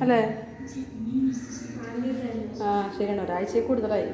അല്ലേ? ആ ശരിയാണ്, ഒരാഴ്ചയിൽ കൂടുതലായി.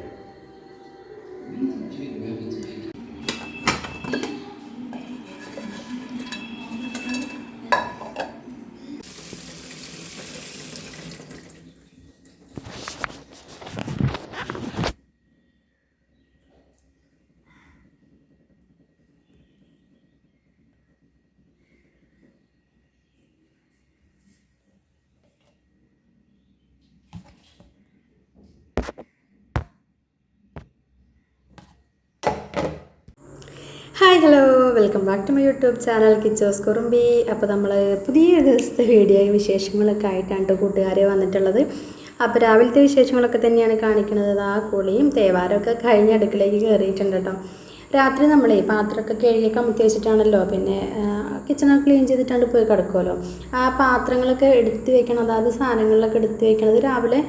Hi hello, welcome back to my YouTube channel Kichos Kurumbi. അപ്പോൾ നമ്മൾ പുതിയൊരു ദിവസത്തെ വീഡിയോ വിശേഷങ്ങളൊക്കെ ആയിട്ടാണ് കൂട്ടുകാരെ വന്നിട്ടുള്ളത്. അപ്പോൾ രാവിലത്തെ വിശേഷങ്ങളൊക്കെ തന്നെയാണ് കാണിക്കുന്നത്. ആ കുളിയും തേവാരമൊക്കെ കഴിഞ്ഞ് അടുക്കളയ്ക്ക് കയറിയിട്ടുണ്ട് കേട്ടോ. രാത്രി നമ്മളെ പാത്രമൊക്കെ കഴുകി കമത്തി വെച്ചിട്ടാണല്ലോ പിന്നെ കിച്ചണൊക്കെ ക്ലീൻ ചെയ്തിട്ടാണ് പോയി കിടക്കുമല്ലോ. ആ പാത്രങ്ങളൊക്കെ എടുത്ത് വെക്കണം, അതായത് സാധനങ്ങളിലൊക്കെ എടുത്ത് വെക്കണത് രാവിലെ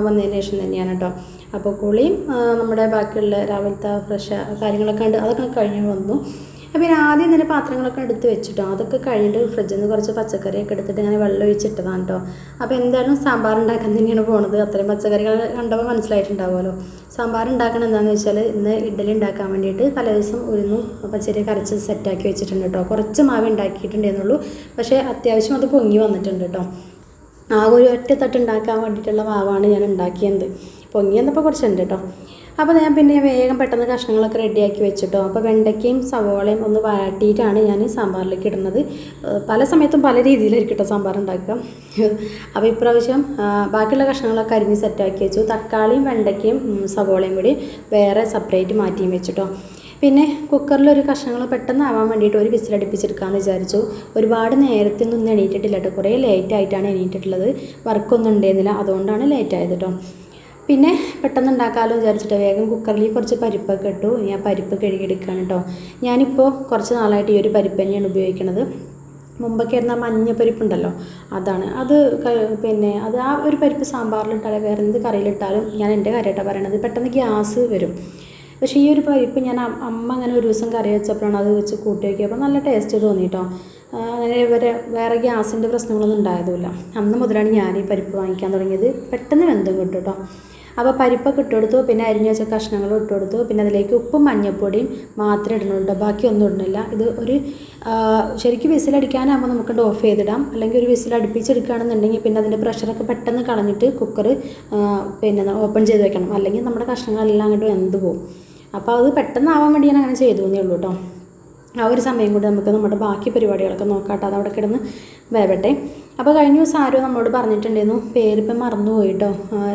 വന്നതിന് ശേഷം തന്നെയാണ് കേട്ടോ. അപ്പോൾ കുളിയും നമ്മുടെ ബാക്കിയുള്ള രാവിലത്തെ ഫ്രഷ് കാര്യങ്ങളൊക്കെ ഉണ്ട്, അതൊക്കെ കഴിഞ്ഞ് വന്നു. അപ്പോൾ ആദ്യം തന്നെ പാത്രങ്ങളൊക്കെ എടുത്ത് വെച്ചിട്ടോ. അതൊക്കെ കഴിഞ്ഞിട്ട് ഫ്രിഡ്ജിൽ നിന്ന് കുറച്ച് പച്ചക്കറിയൊക്കെ എടുത്തിട്ട് ഇങ്ങനെ വെള്ളം ഒഴിച്ചിട്ടതാണ് കേട്ടോ. അപ്പോൾ എന്തായാലും സാമ്പാർ ഉണ്ടാക്കാൻ തന്നെയാണ് പോണത്. അത്രയും പച്ചക്കറികൾ കണ്ടപ്പോൾ മനസ്സിലായിട്ടുണ്ടാവുമല്ലോ. സാമ്പാർ ഉണ്ടാക്കണം എന്താണെന്ന് വെച്ചാൽ ഇന്ന് ഇഡ്ഡലി ഉണ്ടാക്കാൻ വേണ്ടിയിട്ട് തലേദിവസം ഉഴുന്നും പച്ചരിയൊക്കെ അരച്ച് സെറ്റാക്കി വെച്ചിട്ടുണ്ട് കേട്ടോ. കുറച്ച് മാവ് ഉണ്ടാക്കിയിട്ടുണ്ടെന്നുള്ളൂ, പക്ഷേ അത്യാവശ്യം അത് പൊങ്ങി വന്നിട്ടുണ്ട് കേട്ടോ. ആ ഒരു ഒറ്റ തട്ട് ഉണ്ടാക്കാൻ വേണ്ടിയിട്ടുള്ള മാവാണ് ഞാൻ ഉണ്ടാക്കിയത്. പൊങ്ങി വന്നപ്പോൾ കുറച്ചുണ്ട് കേട്ടോ. അപ്പോൾ ഞാൻ പിന്നെ വേഗം പെട്ടെന്ന് കഷ്ണങ്ങളൊക്കെ റെഡിയാക്കി വെച്ചിട്ടോ. അപ്പോൾ വെണ്ടയ്ക്കയും സവോളയും ഒന്ന് വാട്ടിയിട്ടാണ് ഞാൻ സാമ്പാറിലേക്ക് ഇടുന്നത്. പല സമയത്തും പല രീതിയിലായിരിക്കും കേട്ടോ സാമ്പാർ ഉണ്ടാക്കുക. അപ്പോൾ ഇപ്രാവശ്യം ബാക്കിയുള്ള കഷ്ണങ്ങളൊക്കെ അരിഞ്ഞ് സെറ്റാക്കി വെച്ചു. തക്കാളിയും വെണ്ടയ്ക്കയും സവോളയും കൂടി വേറെ സെപ്പറേറ്റ് മാറ്റിയും വെച്ചിട്ടോ. പിന്നെ കുക്കറിലൊരു കഷ്ണങ്ങൾ പെട്ടെന്ന് ആവാൻ വേണ്ടിയിട്ട് ഒരു വിസിലടുപ്പിച്ചെടുക്കാമെന്ന് വിചാരിച്ചു. ഒരുപാട് നേരത്തെ ഒന്നും എണീറ്റിട്ടില്ല കേട്ടോ. കുറേ ലേറ്റായിട്ടാണ് എണീറ്റിട്ടുള്ളത്. വർക്കൊന്നും ഉണ്ടായിരുന്നില്ല, അതുകൊണ്ടാണ് ലേറ്റായത് കേട്ടോ. പിന്നെ പെട്ടെന്ന് ഉണ്ടാക്കാമല്ലോ വിചാരിച്ചിട്ട് വേഗം കുക്കറിൽ കുറച്ച് പരിപ്പൊക്കെ ഇട്ടു. ഞാൻ പരിപ്പ് കഴുകിയെടുക്കുകയാണ് കേട്ടോ. ഞാനിപ്പോൾ കുറച്ച് നാളായിട്ട് ഈ ഒരു പരിപ്പ് തന്നെയാണ് ഉപയോഗിക്കുന്നത്. മുമ്പൊക്കെ ആയിരുന്ന മഞ്ഞപ്പരിപ്പുണ്ടല്ലോ, അതാണ് അത്. പിന്നെ അത് ആ ഒരു പരിപ്പ് സാമ്പാറിലിട്ടാലും വേറെ എന്ത് കറിയിലിട്ടാലും ഞാൻ എൻ്റെ കാര്യമായിട്ടാണ് പറയണത്, പെട്ടെന്ന് ഗ്യാസ് വരും. പക്ഷേ ഈ ഒരു പരിപ്പ് ഞാൻ അമ്മ അങ്ങനെ ഒരു ദിവസം കറി വെച്ചപ്പോഴാണ് അത് വെച്ച് കൂട്ടി വയ്ക്കിയപ്പോൾ നല്ല ടേസ്റ്റ് തോന്നി കേട്ടോ. അങ്ങനെ വേറെ ഗ്യാസിൻ്റെ പ്രശ്നങ്ങളൊന്നും ഉണ്ടായതുമില്ല. അന്ന് മുതലാണ് ഞാൻ ഈ പരിപ്പ് വാങ്ങിക്കാൻ തുടങ്ങിയത്. പെട്ടെന്ന് വെന്തും കിട്ടും കേട്ടോ. അപ്പോൾ പരിപ്പൊക്കെ ഇട്ട് കൊടുത്തു, പിന്നെ അരിഞ്ഞു വെച്ച കഷ്ണങ്ങളും ഇട്ട് കൊടുത്തു. പിന്നെ അതിലേക്ക് ഉപ്പും മഞ്ഞൾപ്പൊടിയും മാത്രമേ ഇടുന്നുള്ളൂ, ബാക്കിയൊന്നും ഇടുന്നില്ല. ഇത് ഒരു ശരിക്കും വിസിലടിക്കാനാകുമ്പോൾ നമുക്കിട്ട് ഓഫ് ചെയ്തിടാം. അല്ലെങ്കിൽ ഒരു വിസിൽ അടുപ്പിച്ചെടുക്കുകയാണെന്നുണ്ടെങ്കിൽ പിന്നെ അതിൻ്റെ പ്രഷറൊക്കെ പെട്ടെന്ന് കളഞ്ഞിട്ട് കുക്കർ പിന്നെ ഓപ്പൺ ചെയ്ത് വെക്കണം, അല്ലെങ്കിൽ നമ്മുടെ കഷ്ണങ്ങളെല്ലാം അങ്ങോട്ട് വെന്ത് പോകും. അപ്പോൾ അത് പെട്ടെന്നാവാൻ വേണ്ടി ഞാൻ അങ്ങനെ ചെയ്തു എന്നേ ഉള്ളൂ കേട്ടോ. ആ ഒരു സമയം കൊണ്ട് നമുക്ക് നമ്മുടെ ബാക്കി പരിപാടികളൊക്കെ നോക്കാട്ടോ. അത് അവിടെ കിടന്ന് വേവട്ടെ. അപ്പോൾ കഴിഞ്ഞ ദിവസം ആരോ നമ്മളോട് പറഞ്ഞിട്ടുണ്ടായിരുന്നു, പേരിപ്പം മറന്നുപോയി കേട്ടോ.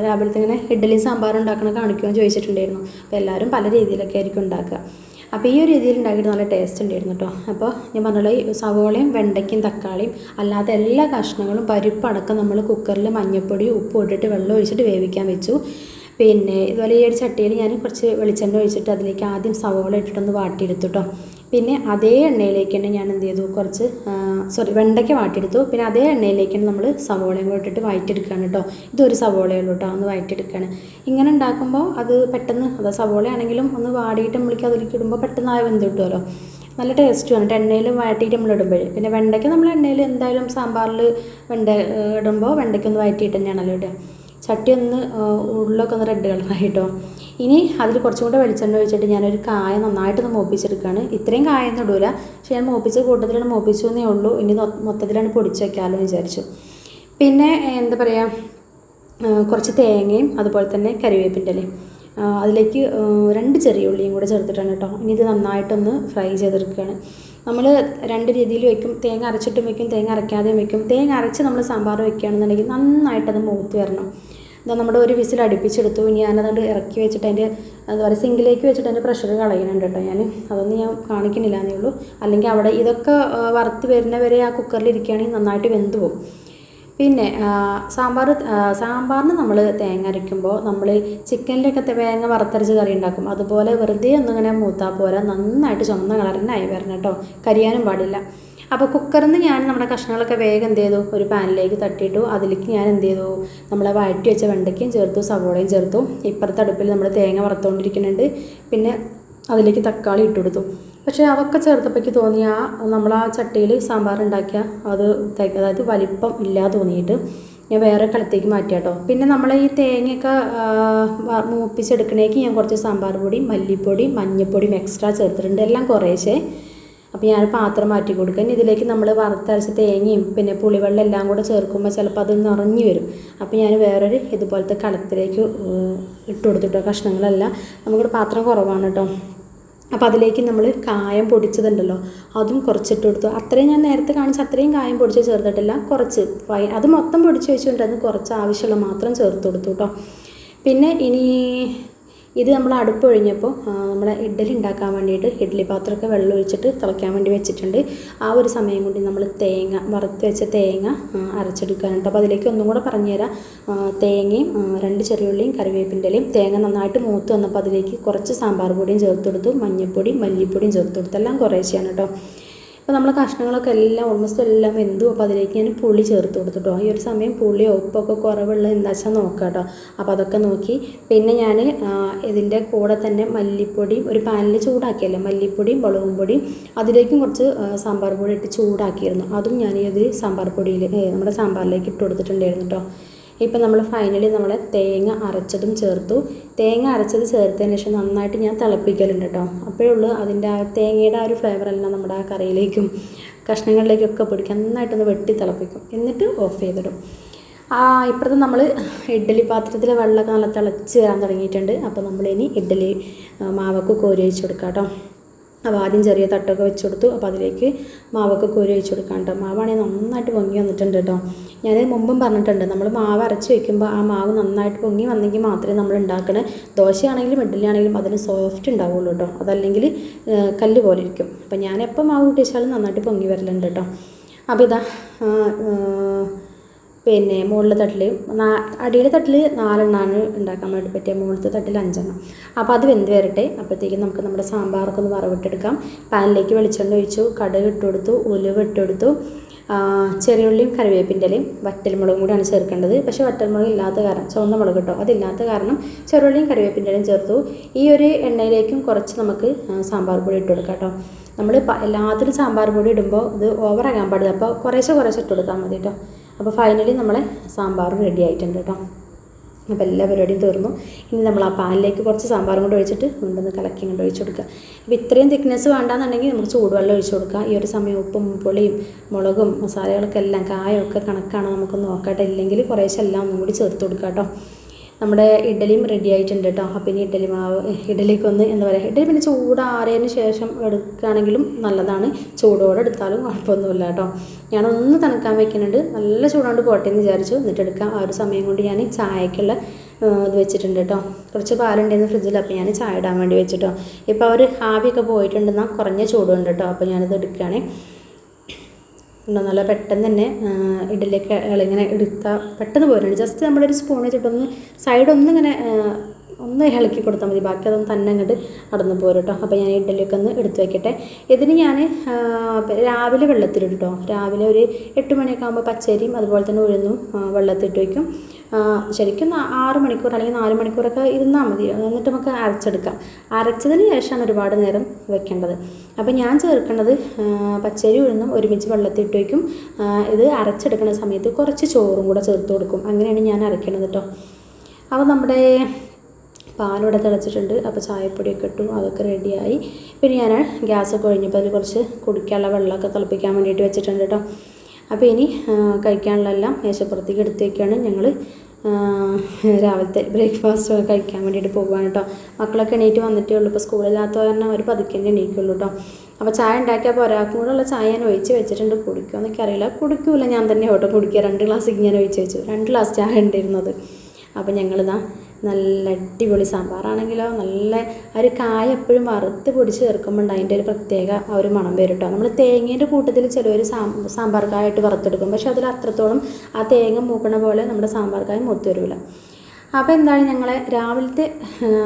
രാവിലത്തെ ഇങ്ങനെ ഇഡ്ഡലി സാമ്പാർ ഉണ്ടാക്കണം കാണിക്കുമോ എന്ന് ചോദിച്ചിട്ടുണ്ടായിരുന്നു. അപ്പോൾ എല്ലാവരും പല രീതിയിലൊക്കെ ആയിരിക്കും ഉണ്ടാക്കുക. അപ്പോൾ ഈ ഒരു രീതിയിൽ ഉണ്ടാക്കിയിട്ട് നല്ല ടേസ്റ്റ് ഉണ്ടായിരുന്നു കേട്ടോ. അപ്പോൾ ഞാൻ പറഞ്ഞല്ലോ, ഈ സവോളയും വെണ്ടയ്ക്കും തക്കാളിയും അല്ലാതെ എല്ലാ കഷ്ണങ്ങളും പരിപ്പടക്കം നമ്മൾ കുക്കറിൽ മഞ്ഞൾപ്പൊടി ഉപ്പ് ഇട്ടിട്ട് വെള്ളം ഒഴിച്ചിട്ട് വേവിക്കാൻ വെച്ചു. പിന്നെ ഇതുപോലെ ഈ ഒരു ചട്ടിയിൽ ഞാൻ കുറച്ച് വെളിച്ചെണ്ണ ഒഴിച്ചിട്ട് അതിലേക്ക് ആദ്യം സവോള ഇട്ടിട്ടൊന്ന് വാട്ടിയെടുത്തു കേട്ടോ. പിന്നെ അതേ എണ്ണയിലേക്ക് തന്നെ ഞാൻ എന്ത് ചെയ്തു, വെണ്ടയ്ക്ക വാട്ടിയെടുത്തു. പിന്നെ അതേ എണ്ണയിലേക്ക് തന്നെ നമ്മൾ സവോളയും കൂടെ ഇട്ടിട്ട് വഴറ്റിയെടുക്കുകയാണ് കേട്ടോ. ഇതൊരു സവോളയുള്ളൂ കേട്ടോ, ഒന്ന് വഴറ്റിയെടുക്കുകയാണ്. ഇങ്ങനെ ഉണ്ടാക്കുമ്പോൾ അത് പെട്ടെന്ന്, അതായത് സവോളയാണെങ്കിലും ഒന്ന് വാടിയിട്ട് നമ്മൾക്ക് അതിലേക്ക് ഇടുമ്പോൾ പെട്ടെന്ന് ആ വെന്ത് കിട്ടുമല്ലോ, നല്ല ടേസ്റ്റുമാണ് എണ്ണയിൽ വഴറ്റിയിട്ട് നമ്മൾ ഇടുമ്പോൾ. പിന്നെ വെണ്ടയ്ക്ക നമ്മൾ എണ്ണയിൽ എന്തായാലും സാമ്പാറിൽ ഇടുമ്പോൾ വെണ്ടയ്ക്ക ഒന്ന് വഴറ്റിയിട്ട് തന്നെയാണല്ലോ ഇടുക. ചട്ടി ഒന്ന് ഉള്ളൊക്കെ ഒന്ന് റെഡ് കളറായിട്ടോ. ഇനി അതിൽ കുറച്ചും കൂടെ വെളിച്ചെണ്ണ ഒഴിച്ചിട്ട് ഞാനൊരു കായ നന്നായിട്ടൊന്ന് മൂപ്പിച്ചെടുക്കുകയാണ്. ഇത്രയും കായൊന്നും ഇടൂല, പക്ഷേ ഞാൻ മൂപ്പിച്ച കൂട്ടത്തിലാണ് മൂപ്പിച്ചു എന്നേ ഉള്ളൂ. ഇനി മൊത്തത്തിലാണ് പൊടിച്ച് വയ്ക്കാമല്ലോ എന്ന് വിചാരിച്ചു. പിന്നെ എന്താ പറയുക, കുറച്ച് തേങ്ങയും അതുപോലെ തന്നെ കരിവേപ്പിൻ്റെ ഇലയും അതിലേക്ക് 2 ചെറിയ ഉള്ളിയും കൂടെ ചേർത്തിട്ടാണ് കേട്ടോ. ഇനി ഇത് നന്നായിട്ടൊന്ന് ഫ്രൈ ചെയ്തെടുക്കുകയാണ്. നമ്മൾ 2 രീതിയിൽ വയ്ക്കും, തേങ്ങ അരച്ചിട്ടും വയ്ക്കും, തേങ്ങ അരയ്ക്കാതെയും വയ്ക്കും. തേങ്ങ അരച്ച് നമ്മൾ സാമ്പാർ വയ്ക്കുകയാണെന്നുണ്ടെങ്കിൽ നന്നായിട്ടത് മൂത്ത് വരണം. ഇതാ നമ്മുടെ ഒരു വിസിൽ അടുപ്പിച്ചെടുത്തു. ഞാനതുകൊണ്ട് ഇറക്കി വെച്ചിട്ട് അതിൻ്റെ എന്താ പറയുക സിങ്കിലേക്ക് വെച്ചിട്ട് അതിൻ്റെ പ്രഷർ കളയുന്നുണ്ട് കേട്ടോ. അതൊന്നും ഞാൻ കാണിക്കുന്നില്ല എന്നേ ഉള്ളൂ. അല്ലെങ്കിൽ അവിടെ ഇതൊക്കെ വറുത്ത് വരുന്നവരെ ആ കുക്കറിൽ ഇരിക്കുകയാണെങ്കിൽ നന്നായിട്ട് വെന്ത് പോകും. പിന്നെ സാമ്പാറിന് നമ്മൾ തേങ്ങ അരയ്ക്കുമ്പോൾ നമ്മൾ ചിക്കനിലൊക്കെ തേങ്ങ വറുത്തരച്ച് കറി ഉണ്ടാക്കും, അതുപോലെ വെറുതെ ഒന്നിങ്ങനെ മൂത്താൽ പോരാ, നന്നായിട്ട് ചുവന്ന കളറിനായി വരണം കേട്ടോ, കരിയാനും പാടില്ല. അപ്പോൾ കുക്കറിൽ നിന്ന് ഞാൻ നമ്മുടെ കഷ്ണങ്ങളൊക്കെ വേഗം എന്ത് ചെയ്തു, ഒരു പാനിലേക്ക് തട്ടിയിട്ടു. അതിലേക്ക് ഞാൻ എന്ത് ചെയ്തു, നമ്മളെ വഴറ്റി വെച്ച വെണ്ടയ്ക്കയും ചേർത്തു, സവോളയും ചേർത്തു. ഇപ്പുറത്തെ അടുപ്പിൽ നമ്മൾ തേങ്ങ വറുത്തുകൊണ്ടിരിക്കുന്നുണ്ട്. പിന്നെ അതിലേക്ക് തക്കാളി ഇട്ട് കൊടുത്തു. പക്ഷേ അതൊക്കെ ചേർത്തപ്പോഴേക്ക് തോന്നിയ നമ്മൾ ആ ചട്ടിയിൽ സാമ്പാർ ഉണ്ടാക്കിയ അത് അതായത് വലിപ്പം ഇല്ലാതെ തോന്നിയിട്ട് ഞാൻ വേറെ കലത്തേക്ക് മാറ്റി കേട്ടോ. പിന്നെ നമ്മൾ ഈ തേങ്ങയൊക്കെ മൂപ്പിച്ചെടുക്കണേക്ക് ഞാൻ കുറച്ച് സാമ്പാർ പൊടി, മല്ലിപ്പൊടി, മഞ്ഞൾപ്പൊടിയും എക്സ്ട്രാ ചേർത്തിട്ടുണ്ട്, എല്ലാം കുറേശ്ശേ. അപ്പോൾ ഞാൻ പാത്രം മാറ്റി കൊടുക്കുക. ഇനി ഇതിലേക്ക് നമ്മൾ വറുത്തരച്ച തേങ്ങയും പിന്നെ പുളിവെള്ളം എല്ലാം കൂടെ ചേർക്കുമ്പോൾ ചിലപ്പോൾ അത് നിറഞ്ഞു വരും. അപ്പോൾ ഞാൻ വേറൊരു ഇതുപോലത്തെ കലത്തിലേക്ക് ഇട്ട് കൊടുത്തിട്ടോ കഷ്ണങ്ങളെല്ലാം. നമുക്കിവിടെ പാത്രം കുറവാണ് കേട്ടോ. അപ്പോൾ അതിലേക്ക് നമ്മൾ കായം പൊടിച്ചതുണ്ടല്ലോ അതും കുറച്ചിട്ട് കൊടുത്തു. അത്രയും ഞാൻ നേരത്തെ കാണിച്ച അത്രയും കായം പൊടിച്ച് ചേർത്തിട്ടില്ല, കുറച്ച് അത് മൊത്തം പൊടിച്ച് വെച്ചുകൊണ്ട് അത് കുറച്ച് ആവശ്യമുള്ള മാത്രം ചേർത്ത് കൊടുത്തു കേട്ടോ. പിന്നെ ഇനി ഇത് നമ്മൾ അടുപ്പ് ഒഴിഞ്ഞപ്പോൾ നമ്മുടെ ഇഡ്ഡലി ഉണ്ടാക്കാൻ വേണ്ടിയിട്ട് ഇഡ്ഡലി പാത്രമൊക്കെ വെള്ളം ഒഴിച്ചിട്ട് തിളയ്ക്കാൻ വേണ്ടി വെച്ചിട്ടുണ്ട്. ആ ഒരു സമയം കൊണ്ട് നമ്മൾ വറുത്ത് വെച്ച തേങ്ങ അരച്ചെടുക്കാനുണ്ട്. അപ്പോൾ അതിലേക്ക് ഒന്നും കൂടെ പറഞ്ഞുതരാം. തേങ്ങയും 2 ചെറിയ ഉള്ളിയും കറിവേപ്പിൻ്റെ ഇലയും. തേങ്ങ നന്നായിട്ട് മൂത്ത് വന്നപ്പോൾ അതിലേക്ക് കുറച്ച് സാമ്പാർ പൊടിയും ചേർത്ത് കൊടുത്തു, മഞ്ഞൾപ്പൊടിയും മല്ലിപ്പൊടിയും ചേർത്ത് കൊടുത്തു, എല്ലാം കുറേശ്ശെയാണ് കേട്ടോ. അപ്പോൾ നമ്മൾ കഷ്ണങ്ങളൊക്കെ എല്ലാം ഓൾമോസ്റ്റ് എല്ലാം വെന്തു. അപ്പോൾ അതിലേക്ക് ഞാൻ പുളി ചേർത്ത് കൊടുത്തിട്ടോ. ഈ ഒരു സമയം പുളിയോ ഉപ്പൊക്കെ കുറവുള്ള എന്താ വെച്ചാൽ നോക്കാം കേട്ടോ. അപ്പോൾ അതൊക്കെ നോക്കി. പിന്നെ ഞാൻ ഇതിൻ്റെ കൂടെ തന്നെ മല്ലിപ്പൊടിയും ഒരു പാനിൽ ചൂടാക്കിയല്ലേ, മല്ലിപ്പൊടിയും മുളകും പൊടിയും അതിലേക്കും കുറച്ച് സാമ്പാർ പൊടി ഇട്ട് ചൂടാക്കിയിരുന്നു. അതും ഞാൻ ഇത് സാമ്പാർ പൊടിയിൽ നമ്മുടെ സാമ്പാറിലേക്ക് ഇട്ട് കൊടുത്തിട്ടുണ്ടായിരുന്നു കേട്ടോ. ഇപ്പം നമ്മൾ ഫൈനലി നമ്മളെ തേങ്ങ അരച്ചതും ചേർത്തു. തേങ്ങ അരച്ചത് ചേർത്തതിന് ശേഷം നന്നായിട്ട് ഞാൻ തിളപ്പിക്കലുണ്ട് കേട്ടോ. അപ്പോഴേ ഉള്ളൂ അതിൻ്റെ ആ തേങ്ങയുടെ ആ ഒരു ഫ്ലേവറെല്ലാം നമ്മുടെ ആ കറിയിലേക്കും കഷ്ണങ്ങളിലേക്കൊക്കെ പിടിക്കും. നന്നായിട്ടൊന്ന് വെട്ടി തിളപ്പിക്കും, എന്നിട്ട് ഓഫ് ചെയ്തിടും. ഇപ്പുറത്ത് നമ്മൾ ഇഡ്ഡലി പാത്രത്തിലെ വെള്ളമൊക്കെ നല്ല തിളച്ച് വരാൻ തുടങ്ങിയിട്ടുണ്ട്. അപ്പോൾ നമ്മളിനി ഇഡ്ഡലി മാവൊക്കെ കോരി ഒഴിച്ച് കൊടുക്കാം കേട്ടോ. അപ്പോൾ ആദ്യം ചെറിയ തട്ടൊക്കെ വെച്ച് കൊടുത്തു. അപ്പോൾ അതിലേക്ക് മാവൊക്കെ കോരി ഒഴിച്ച് കൊടുക്കാം കേട്ടോ. മാവാണെങ്കിൽ നന്നായിട്ട് പൊങ്ങി വന്നിട്ടുണ്ട് കേട്ടോ. ഞാൻ മുമ്പും പറഞ്ഞിട്ടുണ്ട്, നമ്മൾ മാവ് അരച്ച് വയ്ക്കുമ്പോൾ ആ മാവ് നന്നായിട്ട് പൊങ്ങി വന്നെങ്കിൽ മാത്രമേ നമ്മൾ ഉണ്ടാക്കണ ദോശയാണെങ്കിലും ഇഡ്ഡലി ആണെങ്കിലും അതിന് സോഫ്റ്റ് ഉണ്ടാവുള്ളൂ കേട്ടോ. അതല്ലെങ്കിൽ കല്ല് പോലെ ഇരിക്കും. അപ്പോൾ ഞാൻ എപ്പോൾ മാവ് കൂട്ടിച്ചാലും നന്നായിട്ട് പൊങ്ങി വരലുണ്ട് കേട്ടോ. അപ്പോൾ ഇതാ പിന്നെ മുകളിലെ തട്ടിൽ അടിയിലെ തട്ടിൽ 4 എണ്ണമാണ് ഉണ്ടാക്കാൻ വേണ്ടി പറ്റിയ, മുകളിലത്തെ തട്ടിൽ 5 എണ്ണം. അപ്പോൾ അത് വെന്ത് വരട്ടെ. അപ്പോഴത്തേക്കും നമുക്ക് നമ്മുടെ സാമ്പാറൊക്കെ ഒന്ന് വറവിട്ടെടുക്കാം. പാനിലേക്ക് വെളിച്ചെണ്ണ ഒഴിച്ചു, കടുക് ഇട്ട് കൊടുത്തു, ഉലുവ ഇട്ട് കൊടുത്തു, ചെറിയുള്ളിയും കറിവേപ്പിൻ്റെ ഇലയും വറ്റൽമുളകും കൂടിയാണ് ചേർക്കേണ്ടത്. പക്ഷേ വറ്റൽമുളക് ഇല്ലാത്ത കാരണം, ചുവന്ന മുളക് കേട്ടോ, അതില്ലാത്ത കാരണം ചെറിയുള്ളിയും കറിവേപ്പിൻ്റെ ഇലയും ചേർത്തു. ഈ ഒരു എണ്ണയിലേക്കും കുറച്ച് നമുക്ക് സാമ്പാർ പൊടി ഇട്ട് കൊടുക്കാം കേട്ടോ. നമ്മൾ എല്ലാത്തിനും സാമ്പാർ പൊടി ഇടുമ്പോൾ ഇത് ഓവറാകാൻ പാടില്ല. അപ്പോൾ കുറേശ്ശെ ഇട്ട് കൊടുത്താൽ മതി കേട്ടോ. അപ്പോൾ ഫൈനലി നമ്മളെ സാമ്പാർ റെഡി ആയിട്ടുണ്ട് കേട്ടോ. അപ്പോൾ എല്ലാ പരിപാടിയും തീർന്നു. ഇനി നമ്മൾ ആ പാനിലേക്ക് കുറച്ച് സാമ്പാറും കൊണ്ട് ഒഴിച്ചിട്ട് കൊണ്ടുവന്ന് കലക്കി കൊണ്ട് ഒഴിച്ച് കൊടുക്കുക. അപ്പോൾ ഇത്രയും തിക്നെസ് വേണ്ടാന്നുണ്ടെങ്കിൽ നമുക്ക് ചൂടുവെള്ളം ഒഴിച്ച് കൊടുക്കുക. ഈ ഒരു സമയം ഉപ്പും പുളിയും മുളകും മസാലകളൊക്കെ എല്ലാം കായമൊക്കെ കണക്കാണ്, നമുക്ക് നോക്കട്ടെ. ഇല്ലെങ്കിൽ കുറേശ്ശെ എല്ലാം ഒന്നും കൂടി ചേർത്ത് കൊടുക്കുക കേട്ടോ. നമ്മുടെ ഇഡ്ഡലിയും റെഡി ആയിട്ടുണ്ട് കേട്ടോ. അപ്പം ഇനി ഇഡ്ഡലി മാവ് ഇഡ്ഡലിക്കൊന്ന് എന്താ പറയുക, ഇഡ്ഡലി പിന്നെ ചൂടാറിയതിന് ശേഷം എടുക്കുകയാണെങ്കിലും നല്ലതാണ്, ചൂടോടെ എടുത്താലും കുഴപ്പമൊന്നുമില്ല കേട്ടോ. ഞാനൊന്ന് തണുക്കാൻ വെക്കുന്നുണ്ട്, നല്ല ചൂടാണ്ട് പോട്ടെ എന്ന് വിചാരിച്ചു, എന്നിട്ട് എടുക്കാം. ആ ഒരു സമയം കൊണ്ട് ഞാൻ ചായക്കുള്ള ഇത് വെച്ചിട്ടുണ്ട് കേട്ടോ. കുറച്ച് പാലുണ്ടായിരുന്നു ഫ്രിഡ്ജിൽ, അപ്പോൾ ഞാൻ ചായ ഇടാൻ വേണ്ടി വെച്ചിട്ടോ. ഇപ്പോൾ അവർ ആവിയൊക്കെ പോയിട്ടുണ്ടെന്നാൽ കുറഞ്ഞ ചൂടുണ്ട് കേട്ടോ. അപ്പോൾ ഞാനിത് എടുക്കുകയാണേ. നല്ല പെട്ടെന്ന് തന്നെ ഇഡ്ഡലിയൊക്കെ ഇങ്ങനെ എടുത്താൽ പെട്ടെന്ന് പോരുന്നുണ്ട്. ജസ്റ്റ് നമ്മളൊരു സ്പൂൺ വെച്ചിട്ടൊന്ന് സൈഡൊന്നിങ്ങനെ ഒന്ന് ഇളക്കി കൊടുത്താൽ മതി, ബാക്കി അതൊന്നും തന്നെ അങ്ങോട്ട് നടന്ന് പോരും കേട്ടോ. അപ്പോൾ ഞാൻ ഇഡ്ഡലിയൊക്കെ ഒന്ന് എടുത്ത് വയ്ക്കട്ടെ. ഇതിന് ഞാൻ രാവിലെ വെള്ളത്തിലിട്ട് കേട്ടോ. രാവിലെ ഒരു 8 മണിയൊക്കെ ആകുമ്പോൾ പച്ചരിയും അതുപോലെ തന്നെ ഉഴുന്നും വെള്ളത്തിലിട്ട് വയ്ക്കും. ശരിക്കും 6 മണിക്കൂർ അല്ലെങ്കിൽ 4 മണിക്കൂറൊക്കെ ഇരുന്നാൽ മതി. എന്നിട്ട് നമുക്ക് അരച്ചെടുക്കാം. അരച്ചതിന് ശേഷമാണ് ഒരുപാട് നേരം വെക്കേണ്ടത്. അപ്പോൾ ഞാൻ ചേർക്കുന്നത് പച്ചരി ഉഴുന്നും ഒരുമിച്ച് വെള്ളത്തിലിട്ട് വയ്ക്കും. ഇത് അരച്ചെടുക്കുന്ന സമയത്ത് കുറച്ച് ചോറും കൂടെ ചേർത്ത് കൊടുക്കും. അങ്ങനെയാണ് ഞാൻ അരയ്ക്കണത് കേട്ടോ. അപ്പോൾ നമ്മുടെ പാലിവിടെ തിളച്ചിട്ടുണ്ട്. അപ്പോൾ ചായപ്പൊടിയൊക്കെ ഇട്ടു, അതൊക്കെ റെഡിയായി. പിന്നെ ഞാൻ ഗ്യാസൊക്കെ കഴിഞ്ഞപ്പോൾ അതിൽ കുറച്ച് കുടിക്കാനുള്ള വെള്ളമൊക്കെ തിളപ്പിക്കാൻ വേണ്ടിയിട്ട് വെച്ചിട്ടുണ്ട് കേട്ടോ. അപ്പോൾ ഇനി കഴിക്കാനുള്ളതെല്ലാം മേശപ്പുറത്തേക്ക് എടുത്ത് വയ്ക്കുകയാണ്. ഞങ്ങൾ രാവിലത്തെ ബ്രേക്ക്ഫാസ്റ്റ് കഴിക്കാൻ വേണ്ടിയിട്ട് പോകുകയാണ് കേട്ടോ. മക്കളൊക്കെ എണീറ്റ് വന്നിട്ടേ ഉള്ളൂ. ഇപ്പോൾ സ്കൂളില്ലാത്ത കാരണം അവർ പതുക്കെ എണീക്കുള്ളൂ കേട്ടോ. അപ്പോൾ ചായ ഉണ്ടാക്കിയപ്പോൾ ഒരാൾക്കും കൂടെ ഉള്ള ചായ ഞാൻ ഒഴിച്ച് വെച്ചിട്ടുണ്ട്. കുടിക്കുമെന്നൊക്കെ അറിയില്ല. കുടിക്കൂല, ഞാൻ തന്നെ ഓട്ടോ കുടിക്കുക. 2 ഗ്ലാസ് ഞാൻ ഒഴിച്ച് വെച്ചു. 2 ഗ്ലാസ് ചായ ഉണ്ടായിരുന്നത്. അപ്പോൾ ഞങ്ങളിതാ നല്ല അടിപൊളി സാമ്പാറാണെങ്കിലോ നല്ല ഒരു കായ എപ്പോഴും വറുത്ത് പൊടിച്ച് ചേർക്കുമ്പോൾ അതിൻ്റെ ഒരു പ്രത്യേക ആ ഒരു മണം വരും കേട്ടോ. നമ്മൾ തേങ്ങേൻ്റെ കൂട്ടത്തിൽ ചിലവർ സാമ്പാർ കായായിട്ട് വറുത്തെടുക്കും, പക്ഷേ അതിൽ അത്രത്തോളം ആ തേങ്ങ മൂക്കണ പോലെ നമ്മുടെ സാമ്പാർ കായ മൂത്ത് വരില്ല. അപ്പോൾ എന്താണ് ഞങ്ങളെ രാവിലത്തെ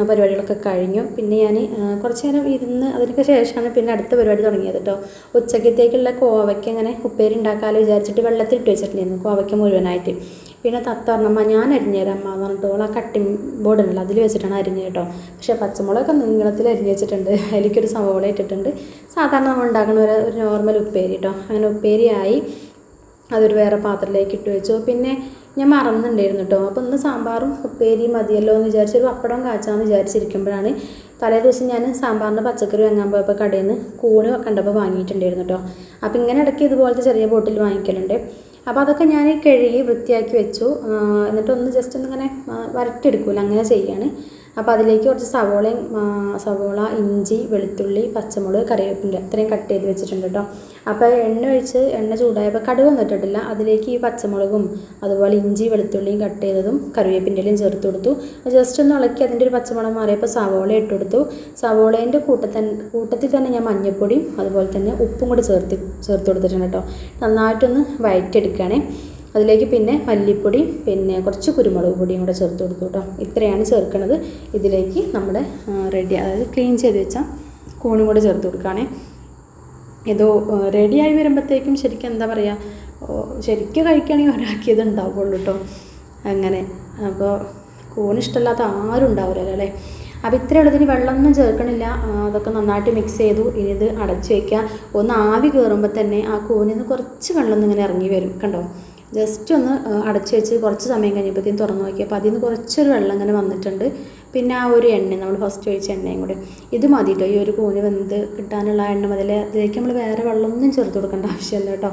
പരിപാടികളൊക്കെ കഴിഞ്ഞു. പിന്നെ ഞാൻ കുറച്ച് നേരം ഇരുന്ന് അതിനൊക്കെ ശേഷമാണ് പിന്നെ അടുത്ത പരിപാടി തുടങ്ങിയത് കേട്ടോ. ഉച്ചക്കത്തേക്കുള്ള കോവയ്ക്ക് അങ്ങനെ ഉപ്പേരി ഉണ്ടാക്കാമല്ലോ വിചാരിച്ചിട്ട് വെള്ളത്തിലിട്ട് വെച്ചിട്ടുണ്ടായിരുന്നു, കോവയ്ക്ക് മുഴുവനായിട്ട്. പിന്നെ തത്ത പറഞ്ഞമ്മ ഞാൻ അരിഞ്ഞുതരാം അമ്മ എന്ന് പറഞ്ഞിട്ട് ആ കട്ടിങ് ബോർഡ് ഉണ്ടല്ലോ അതിൽ വെച്ചിട്ടാണ് അരിഞ്ഞത് കേട്ടോ. പക്ഷേ പച്ചമുളകൊക്കെ നീളത്തിൽ അരിഞ്ഞ് വെച്ചിട്ടുണ്ട്, അതിലേക്കൊരു സവോള ഇട്ടിട്ടുണ്ട്. സാധാരണ നമ്മൾ ഉണ്ടാക്കുന്ന ഒരു നോർമൽ ഉപ്പേരി കേട്ടോ. അങ്ങനെ ഉപ്പേരിയായി. അതൊരു വേറെ പാത്രത്തിലേക്ക് ഇട്ട് വെച്ചു. പിന്നെ ഞാൻ മറന്നിട്ടുണ്ടായിരുന്നു കേട്ടോ. അപ്പോൾ ഇന്ന് സാമ്പാറും ഉപ്പേരി മതിയല്ലോ എന്ന് വിചാരിച്ച് ഒരു പപ്പടം കാച്ചാന്ന് വിചാരിച്ചിരിക്കുമ്പോഴാണ് തലേ ദിവസം ഞാൻ സാമ്പാറിൻ്റെ പച്ചക്കറി വാങ്ങാൻ പോയപ്പോൾ കടയിൽ നിന്ന് കൂണ് കണ്ടപ്പോൾ വാങ്ങിയിട്ടുണ്ടായിരുന്നു കേട്ടോ. അപ്പോൾ ഇങ്ങനെ ഇടയ്ക്ക് ഇതുപോലത്തെ ചെറിയ ബോട്ടിൽ വാങ്ങിക്കലുണ്ട്. അപ്പോൾ അതൊക്കെ ഞാൻ കഴുകി വൃത്തിയാക്കി വെച്ചു. എന്നിട്ടൊന്ന് ജസ്റ്റ് ഒന്നിങ്ങനെ വരട്ടിയെടുക്കൂല, അങ്ങനെ ചെയ്യാണ്. അപ്പോൾ അതിലേക്ക് കുറച്ച് സവോള, ഇഞ്ചി, വെളുത്തുള്ളി, പച്ചമുളക്, കറിവേപ്പില ഇത്രയും കട്ട് ചെയ്ത് വെച്ചിട്ടുണ്ട് കേട്ടോ. അപ്പോൾ എണ്ണ ചൂടായപ്പോൾ കടുകൊന്നും ഇട്ടിട്ടില്ല. അതിലേക്ക് ഈ പച്ചമുളകും അതുപോലെ ഇഞ്ചി വെളുത്തുള്ളിയും കട്ട് ചെയ്തതും കറിവേപ്പിൻ്റെയും ചേർത്ത് കൊടുത്തു. ജസ്റ്റ് ഒന്ന് ഇളക്കി അതിൻ്റെ ഒരു പച്ചമണം മാറിയപ്പോൾ സവോള ഇട്ട് കൊടുത്തു. സവോളേൻ്റെ കൂട്ടത്തിൽ തന്നെ ഞാൻ മഞ്ഞൾപ്പൊടിയും അതുപോലെ തന്നെ ഉപ്പും കൂടി ചേർത്ത് കൊടുത്തിട്ടുണ്ട് കേട്ടോ. നന്നായിട്ടൊന്ന് വഴറ്റിയെടുക്കുകയാണേ. അതിലേക്ക് പിന്നെ മല്ലിപ്പൊടി പിന്നെ കുറച്ച് കുരുമുളക് പൊടിയും കൂടെ ചേർത്ത് കൊടുത്തു കേട്ടോ. ഇത്രയാണ് ചേർക്കുന്നത്. ഇതിലേക്ക് നമ്മുടെ അതായത് ക്ലീൻ ചെയ്ത് വെച്ച കൂണും കൂടെ ചേർത്ത് കൊടുക്കുകയാണേ. ഇത് റെഡിയായി വരുമ്പോഴത്തേക്കും ശരിക്കും എന്താ പറയുക, ശരിക്കും കഴിക്കുകയാണെങ്കിൽ ഒരാക്കിയത് ഉണ്ടാവുള്ളൂ കേട്ടോ. അങ്ങനെ അപ്പോൾ കൂണ് ഇഷ്ടമില്ലാത്ത ആരും ഉണ്ടാവില്ലല്ലോ അല്ലേ. അപ്പോൾ ഇത്രയുള്ളതിന് വെള്ളമൊന്നും ചേർക്കണില്ല. അതൊക്കെ നന്നായിട്ട് മിക്സ് ചെയ്തു. ഇനി ഇത് അടച്ച് വയ്ക്കുക. ഒന്ന് ആവി കയറുമ്പോൾ തന്നെ ആ കൂനിൽ നിന്ന് കുറച്ച് വെള്ളം ഇങ്ങനെ ഇറങ്ങി വരും കണ്ടോ. ജസ്റ്റ് ഒന്ന് അടച്ച് വെച്ച് കുറച്ച് സമയം കഴിഞ്ഞപ്പോഴത്തേക്കും തുറന്ന് നോക്കിയപ്പോൾ അതിൽ നിന്ന് കുറച്ചൊരു വെള്ളം ഇങ്ങനെ വന്നിട്ടുണ്ട്. പിന്നെ ആ ഒരു എണ്ണ നമ്മൾ ഫസ്റ്റ് ഒഴിച്ച എണ്ണയും കൂടി ഇത് മതി കേട്ടോ. ഈ ഒരു കൂന് വെന്ത് കിട്ടാനുള്ള എണ്ണ മതി. അതിലേക്ക് നമ്മൾ വേറെ വെള്ളമൊന്നും ചേർത്ത് കൊടുക്കേണ്ട ആവശ്യമില്ല കേട്ടോ.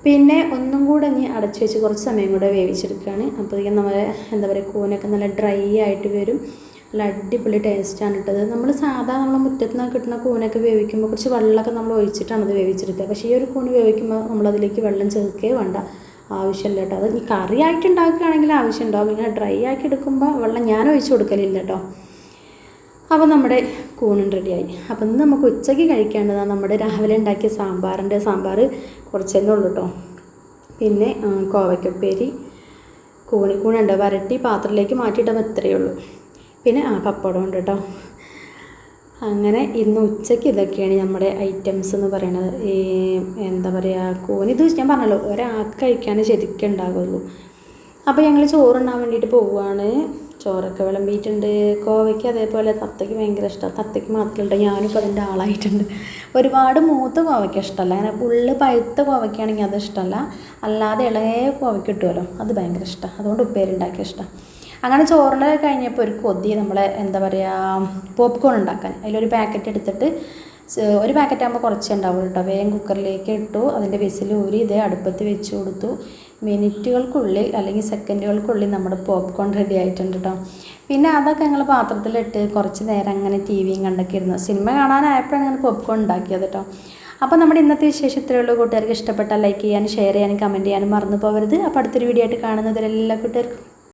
പിന്നെ ഒന്നും കൂടെ ഇനി അടച്ച് വെച്ച് കുറച്ച് സമയം കൂടെ വേവിച്ചെടുക്കുകയാണ്. അപ്പോഴത്തേക്കും നമ്മുടെ എന്താ പറയുക കൂനൊക്കെ നല്ല ഡ്രൈ ആയിട്ട് വരും. നല്ല അടിപൊളി ടേസ്റ്റാണ് ഇട്ടത്. നമ്മൾ നമ്മളെ മുറ്റത്ത് നിന്ന് കിട്ടുന്ന കൂനൊക്കെ വേവിക്കുമ്പോൾ കുറച്ച് വെള്ളമൊക്കെ നമ്മൾ ഒഴിച്ചിട്ടാണ് അത് വേവിച്ചെടുക്കുക. പക്ഷേ ഈ ഒരു കൂന് വേവിക്കുമ്പോൾ നമ്മളതിലേക്ക് വെള്ളം ചേർക്കേ വേണ്ട, ആവശ്യമില്ല കേട്ടോ. അത് ഈ കറിയായിട്ട് ഉണ്ടാക്കുകയാണെങ്കിൽ ആവശ്യമുണ്ടാവും. ഇങ്ങനെ ഡ്രൈ ആക്കി എടുക്കുമ്പോൾ വെള്ളം ഞാൻ ഒഴിച്ച് കൊടുക്കലില്ല കേട്ടോ. അപ്പോൾ നമ്മുടെ കൂണും റെഡിയായി. അപ്പോൾ ഇന്ന് നമുക്ക് ഉച്ചയ്ക്ക് കഴിക്കേണ്ടതാണ് നമ്മുടെ രാവിലെ ഉണ്ടാക്കിയ സാമ്പാർ കുറച്ചെന്നെ ഉള്ളൂ കേട്ടോ. പിന്നെ കോവയ്ക്കുപ്പേരി, കൂണുണ്ട് വരട്ടി പാത്രത്തിലേക്ക് മാറ്റിയിട്ടപ്പോൾ ഇത്രയേ ഉള്ളൂ. പിന്നെ പപ്പടം ഉണ്ട് കേട്ടോ. അങ്ങനെ ഇന്ന് ഉച്ചയ്ക്ക് ഇതൊക്കെയാണ് നമ്മുടെ ഐറ്റംസ് എന്ന് പറയുന്നത്. ഈ എന്താ പറയുക, കൂനിത് ഞാൻ പറഞ്ഞല്ലോ ഒരാൾക്ക് കഴിക്കാൻ ശരിക്കും ഉണ്ടാകുള്ളൂ. അപ്പോൾ ഞങ്ങൾ ചോറുണ്ണാൻ വേണ്ടിയിട്ട് പോവുകയാണ്. ചോറൊക്കെ വിളമ്പിയിട്ടുണ്ട്. കോവയ്ക്ക് അതേപോലെ തത്തയ്ക്ക് ഭയങ്കര ഇഷ്ടമാണ്. തത്തയ്ക്ക് മാത്രമല്ല, ഞാനിപ്പോൾ അതിൻ്റെ ആളായിട്ടുണ്ട്. ഒരുപാട് മൂത്ത കോവയ്ക്ക് ഇഷ്ടമല്ല. അങ്ങനെ ഉള്ളു പഴുത്ത കോവയ്ക്കാണെങ്കിൽ അത് ഇഷ്ടമല്ല. അല്ലാതെ ഇളയ കോവയ്ക്ക് കിട്ടുമല്ലോ, അത് ഭയങ്കര ഇഷ്ടമാണ്. അതുകൊണ്ട് ഉപ്പേരുണ്ടാക്കിയ ഇഷ്ടമാണ്. അങ്ങനെ ചോറിൻ്റെ കഴിഞ്ഞപ്പോൾ ഒരു കൊതി നമ്മളെ എന്താ പറയുക പോപ്കോൺ ഉണ്ടാക്കാൻ. അതിലൊരു പാക്കറ്റ് എടുത്തിട്ട്, ഒരു പാക്കറ്റ് ആകുമ്പോൾ കുറച്ചേ ഉണ്ടാവുള്ളൂ കേട്ടോ. വേഗം കുക്കറിലേക്ക് ഇട്ടു. അതിൻ്റെ വിസിൽ ഊരി ഇതേ അടുപ്പത്ത് വെച്ച് കൊടുത്തു. മിനിറ്റുകൾക്കുള്ളിൽ അല്ലെങ്കിൽ സെക്കൻഡുകൾക്കുള്ളിൽ നമ്മുടെ പോപ്കോൺ റെഡി ആയിട്ടുണ്ട് കേട്ടോ. പിന്നെ അതൊക്കെ ഞങ്ങൾ പാത്രത്തിലിട്ട് കുറച്ച് നേരം അങ്ങനെ ടി വിയും കണ്ടൊക്കെ ഇരുന്നു. സിനിമ കാണാനായപ്പോഴാണ് ഞങ്ങൾ പോപ്കോൺ ഉണ്ടാക്കിയത് കേട്ടോ. അപ്പോൾ നമ്മുടെ ഇന്നത്തെ വിശേഷം ഇത്രയേ ഉള്ളൂ. കൂട്ടുകാർക്ക് ഇഷ്ടപ്പെട്ടാൽ ലൈക്ക് ചെയ്യാനും ഷെയർ ചെയ്യാനും കമൻറ്റ് ചെയ്യാനും മറന്നു പോകരുത്. അപ്പോൾ അടുത്തൊരു വീഡിയോ ആയിട്ട് കാണുന്നതിൽ എല്ലാ കൂട്ടുകാർക്കും